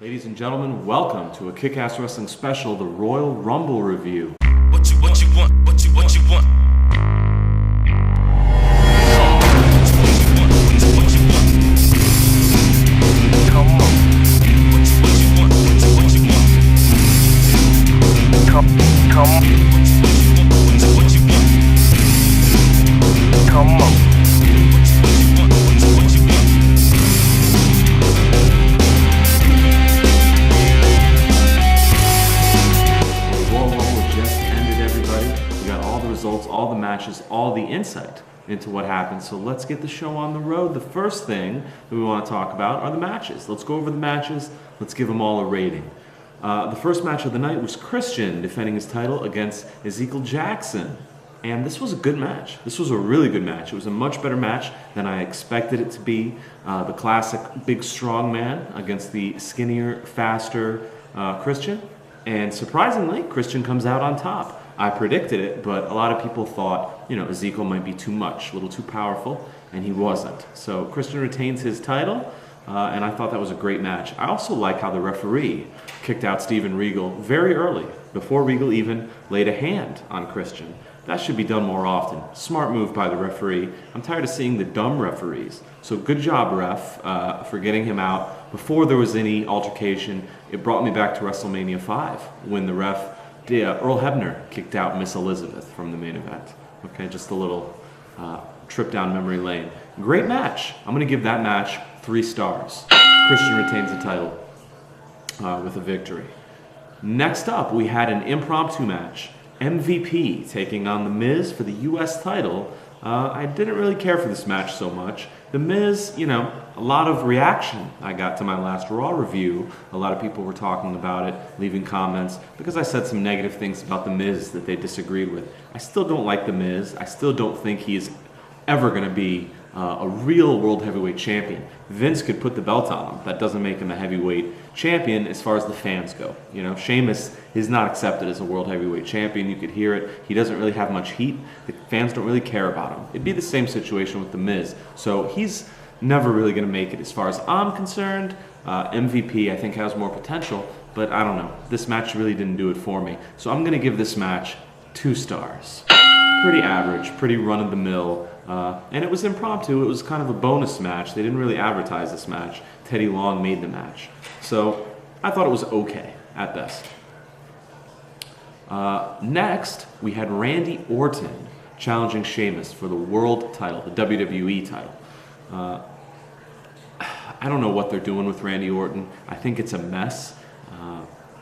Ladies and gentlemen, welcome to a Kick-Ass Wrestling special, the Royal Rumble review. What you want, what you want. Come on. What you want. Come on. What you want. Come on. Results, all the matches, all the insight into what happened. So let's get the show on the road. The first thing that we want to talk about are the matches. Let's go over the matches. Let's give them all a rating. The first match of the night was Christian defending his title against Ezekiel Jackson. And this was a good match. This was a really good match. It was a much better match than I expected it to be. The classic big strong man against the skinnier, faster Christian. And surprisingly, Christian comes out on top. I predicted it, but a lot of people thought, Ezekiel might be too much, a little too powerful, and he wasn't. So Christian retains his title, and I thought that was a great match. I also like how the referee kicked out Steven Regal very early, before Regal even laid a hand on Christian. That should be done more often. Smart move by the referee. I'm tired of seeing the dumb referees. So good job, ref, for getting him out before there was any altercation. It brought me back to WrestleMania 5 when the ref, Earl Hebner, kicked out Miss Elizabeth from the main event. Okay, just a little trip down memory lane. Great match. I'm going to give that match 3 stars. Christian retains the title with a victory. Next up, we had an impromptu match. MVP taking on The Miz for the U.S. title. I didn't really care for this match so much. The Miz, a lot of reaction I got to my last Raw review. A lot of people were talking about it, leaving comments, because I said some negative things about The Miz that they disagreed with. I still don't like The Miz. I still don't think he's ever going to be a real World Heavyweight Champion. Vince could put the belt on him. That doesn't make him a heavyweight champion as far as the fans go. Sheamus is not accepted as a World Heavyweight Champion. You could hear it. He doesn't really have much heat. The fans don't really care about him. It'd be the same situation with The Miz. So he's never really going to make it as far as I'm concerned. MVP, I think, has more potential, but I don't know. This match really didn't do it for me. So I'm going to give this match 2 stars. Pretty average, pretty run-of-the-mill. And it was impromptu. It was kind of a bonus match. They didn't really advertise this match. Teddy Long made the match. So I thought it was okay at best. Next, we had Randy Orton challenging Sheamus for the world title, the WWE title. I don't know what they're doing with Randy Orton. I think it's a mess.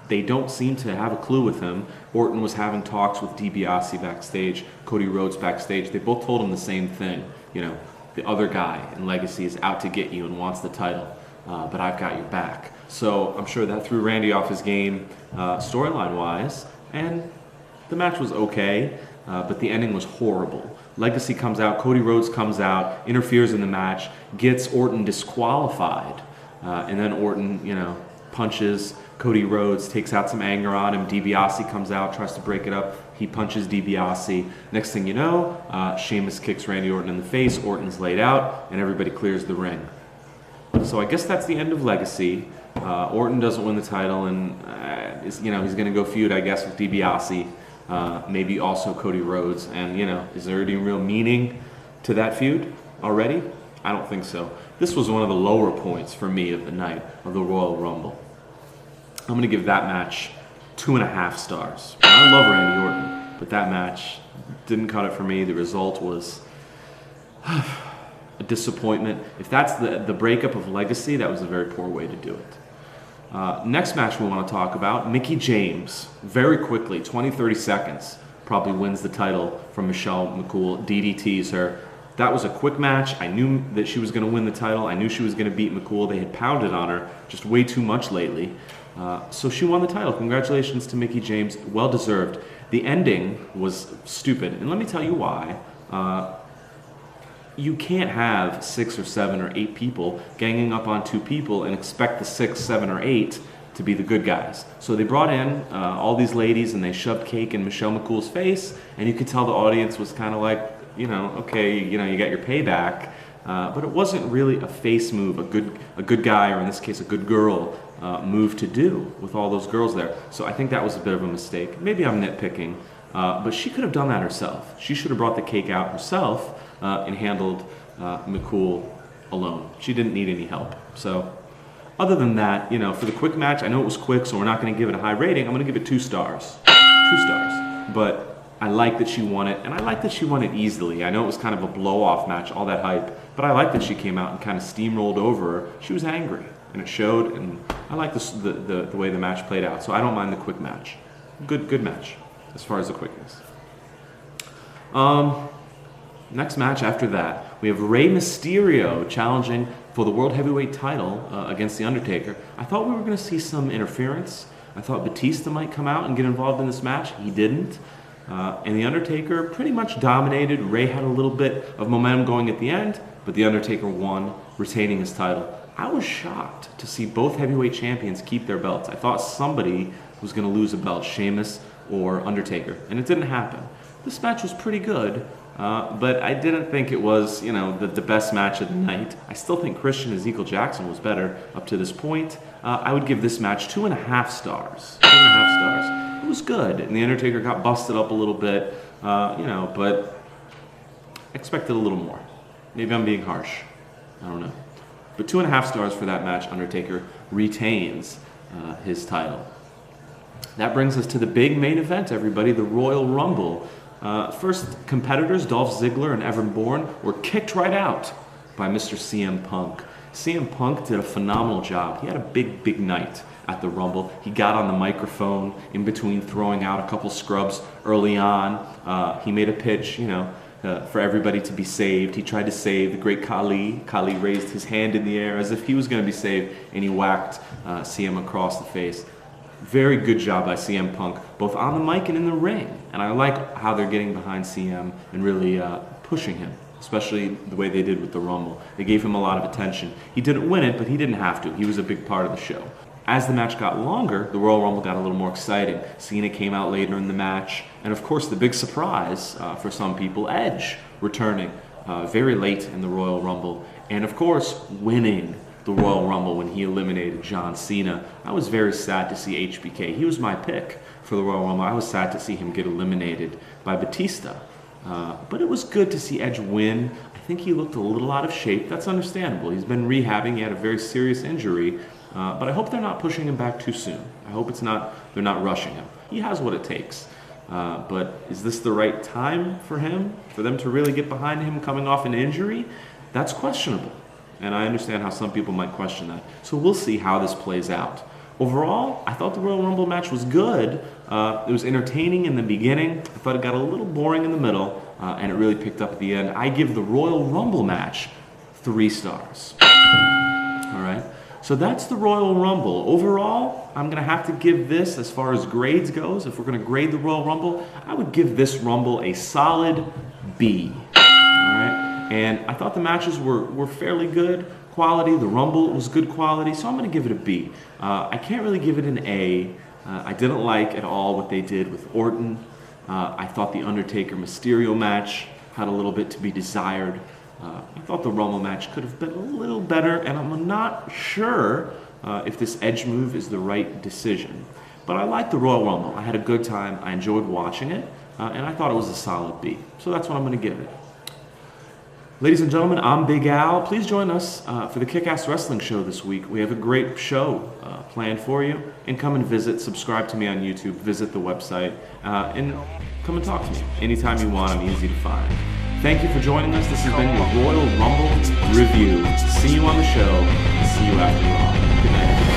They don't seem to have a clue with him. Orton was having talks with DiBiase backstage, Cody Rhodes backstage. They both told him the same thing. The other guy in Legacy is out to get you and wants the title, but I've got your back. So I'm sure that threw Randy off his game storyline-wise, and the match was okay, but the ending was horrible. Legacy comes out, Cody Rhodes comes out, interferes in the match, gets Orton disqualified, and then Orton, punches Cody Rhodes, takes out some anger on him. DiBiase comes out, tries to break it up. He punches DiBiase. Next thing you know, Sheamus kicks Randy Orton in the face. Orton's laid out, and everybody clears the ring. So I guess that's the end of Legacy. Orton doesn't win the title, and he's going to go feud, I guess, with DiBiase. Maybe also Cody Rhodes. And is there any real meaning to that feud already? I don't think so. This was one of the lower points for me of the night of the Royal Rumble. I'm going to give that match 2.5 stars. I love Randy Orton, but that match didn't cut it for me. The result was a disappointment. If that's the breakup of Legacy, that was a very poor way to do it. Next match we want to talk about, Mickie James, very quickly, 20-30 seconds, probably wins the title from Michelle McCool, DDTs her. That was a quick match. I knew that she was going to win the title. I knew she was going to beat McCool. They had pounded on her just way too much lately. So she won the title. Congratulations to Mickie James. Well deserved. The ending was stupid. And let me tell you why. You can't have 6 or 7 or 8 people ganging up on 2 people and expect the 6, 7, or 8 to be the good guys. So they brought in all these ladies and they shoved cake in Michelle McCool's face, and you could tell the audience was kind of like, okay, you got your payback. But it wasn't really a face move, a good guy, or in this case, a good girl, move to do with all those girls there. So I think that was a bit of a mistake. Maybe I'm nitpicking, but she could have done that herself. She should have brought the cake out herself and handled McCool alone. She didn't need any help. So other than that, for the quick match, I know it was quick, so we're not going to give it a high rating. I'm going to give it 2 stars. 2 stars. But I like that she won it, and I like that she won it easily. I know it was kind of a blow-off match, all that hype, but I like that she came out and kind of steamrolled over her. She was angry, and it showed, and I like the way the match played out, so I don't mind the quick match. Good match, as far as the quickness. Next match after that, we have Rey Mysterio challenging for the World Heavyweight title against The Undertaker. I thought we were going to see some interference. I thought Batista might come out and get involved in this match. He didn't. And The Undertaker pretty much dominated. Rey had a little bit of momentum going at the end, but The Undertaker won, retaining his title. I was shocked to see both heavyweight champions keep their belts. I thought somebody was going to lose a belt, Sheamus or Undertaker, and it didn't happen. This match was pretty good, but I didn't think it was, the best match of the night. I still think Christian Ezekiel Jackson was better up to this point. I would give this match 2.5 stars. 2.5 stars. It was good, and The Undertaker got busted up a little bit, but expected a little more. Maybe I'm being harsh. I don't know. But 2.5 stars for that match. Undertaker retains his title. That brings us to the big main event, everybody, the Royal Rumble. First competitors, Dolph Ziggler and Evan Bourne, were kicked right out by Mr. CM Punk. CM Punk did a phenomenal job. He had a big night at the Rumble. He got on the microphone in between throwing out a couple scrubs early on. He made a pitch, for everybody to be saved. He tried to save the great Khali. Khali raised his hand in the air as if he was going to be saved, and he whacked CM across the face. Very good job by CM Punk, both on the mic and in the ring. And I like how they're getting behind CM and really pushing him, especially the way they did with the Rumble. They gave him a lot of attention. He didn't win it, but he didn't have to. He was a big part of the show. As the match got longer, the Royal Rumble got a little more exciting. Cena came out later in the match. And of course, the big surprise for some people, Edge returning very late in the Royal Rumble. And of course, winning the Royal Rumble when he eliminated John Cena. I was very sad to see HBK. He was my pick for the Royal Rumble. I was sad to see him get eliminated by Batista. But it was good to see Edge win. I think he looked a little out of shape. That's understandable. He's been rehabbing. He had a very serious injury. But I hope they're not pushing him back too soon. I hope they're not rushing him. He has what it takes. But is this the right time for him? For them to really get behind him coming off an injury? That's questionable. And I understand how some people might question that. So we'll see how this plays out. Overall, I thought the Royal Rumble match was good. It was entertaining in the beginning. I thought it got a little boring in the middle, and it really picked up at the end. I give the Royal Rumble match 3 stars. All right. So that's the Royal Rumble. Overall, I'm going to have to give this, as far as grades goes, if we're going to grade the Royal Rumble, I would give this Rumble a solid B. All right. And I thought the matches were fairly good quality. The Rumble was good quality, so I'm going to give it a B. I can't really give it an A. I didn't like at all what they did with Orton. I thought the Undertaker Mysterio match had a little bit to be desired. I thought the Rumble match could have been a little better, and I'm not sure if this Edge move is the right decision. But I liked the Royal Rumble. I had a good time. I enjoyed watching it, and I thought it was a solid B. So that's what I'm going to give it. Ladies and gentlemen, I'm Big Al. Please join us for the Kick-Ass Wrestling Show this week. We have a great show planned for you. And come and visit, subscribe to me on YouTube, visit the website, and come and talk to me. Anytime you want, I'm easy to find. Thank you for joining us. This has been your Royal Rumble review. See you on the show, and see you after Raw. Good night, everybody.